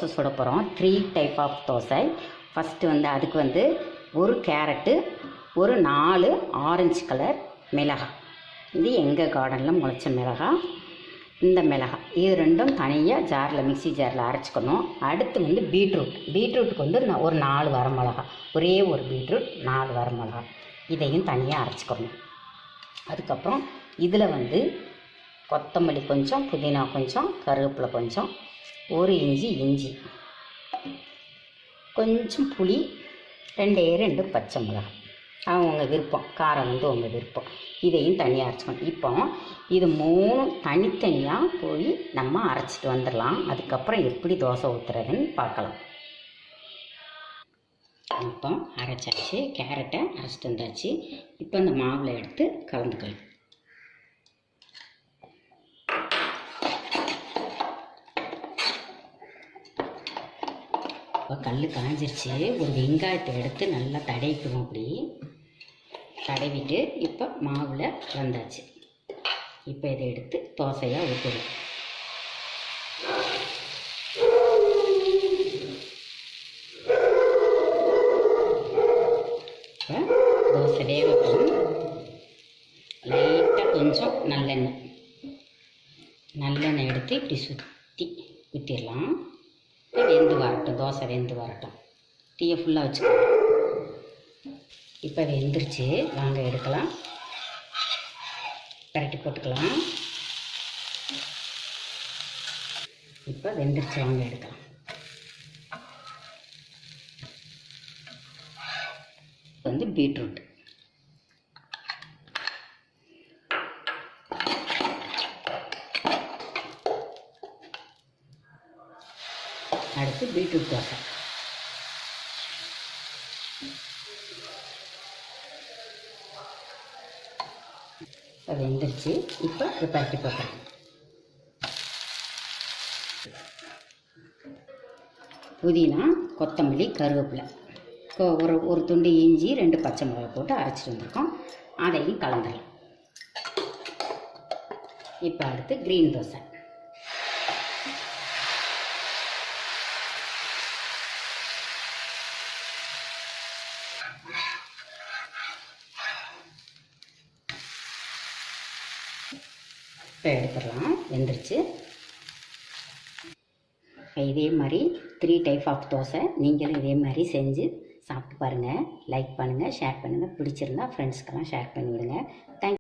தோசை சுட போகிறோம். 3 type of dosa. First வந்து அதுக்கு வந்து ஒரு கேரட்டு, ஒரு 4 ஆரஞ்சு கலர் மிளகாய். இது எங்கள் கார்டனில் முளைச்ச மிளகாய். இந்த மிளகாய் இது ரெண்டும் தனியாக ஜாரில் மிக்சி ஜாரில் அரைச்சிக்கணும். அடுத்து வந்து பீட்ரூட்டுக்கு வந்து ஒரு 4 வரமிளகா, ஒரே ஒரு பீட்ரூட் 4 வரமிளகா, இதையும் தனியாக அரைச்சிக்கணும். அதுக்கப்புறம் இதில் வந்து கொத்தமல்லி கொஞ்சம், புதினா கொஞ்சம், கருவேப்பிலை கொஞ்சம், ஒரு இஞ்சி, கொஞ்சம் புளி, 2 பச்சை மிளகாய். அவங்க விருப்பம், காரம் வந்து உங்கள் விருப்பம். இதையும் தனியாக அரைச்சிக்கணும். இப்போ இது 3 தனித்தனியாக போய் நம்ம அரைச்சிட்டு வந்துடலாம். அதுக்கப்புறம் எப்படி தோசை ஊற்றுறதுன்னு பார்க்கலாம். இப்போ அரைச்சாச்சு, கேரட்டை அரைச்சிட்டு வந்தாச்சு. இப்போ இந்த மாவில் எடுத்து கலந்துக்கலாம். இப்போ கல் காஞ்சிருச்சு. ஒரு வெங்காயத்தை எடுத்து நல்லா தடவிக்கணும். அப்படி தடவிட்டு இப்போ மாவில் கலந்தாச்சு. இப்போ இதை எடுத்து தோசையாக ஊற்றணும். இப்போ தோசை வேகணும். லைட்டாக கொஞ்சம் நல்லெண்ணெய் எடுத்து இப்படி சுற்றி ஊற்றிடலாம். இப்போ வெந்து வரட்டும், தோசை வெந்து வரட்டும். டீயை ஃபுல்லாக வச்சுக்கலாம். இப்போ வெந்துருச்சு, வாங்க எடுக்கலாம். பரட்டி போட்டுக்கலாம். இப்போ வெந்துருச்சு, வாங்க எடுக்கலாம். வந்து பீட்ரூட், அடுத்து பீட்ரூட் தோசை. இப்போ வெந்துருச்சு. இப்போ பரட்டி போட்டுறேன். புதினா, கொத்தமல்லி, கருவேப்பிலை, ஒரு துண்டு இஞ்சி, 2 பச்சை மிளகாய் போட்டு அரைச்சிட்டு வந்திருக்கோம். அதையும் கலந்துடலாம். இப்போ அடுத்து க்ரீன் தோசை. இப்போ எடுத்துடலாம், வெந்துருச்சு. இதே மாதிரி 3 டைப் ஆஃப் தோசை நீங்களும் இதே மாதிரி செஞ்சு சாப்பிட்டு பாருங்கள். லைக் பண்ணுங்கள், ஷேர் பண்ணுங்கள். பிடிச்சிருந்தா ஃப்ரெண்ட்ஸ்க்கெல்லாம் ஷேர் பண்ணிவிடுங்க. தேங்க்யூ.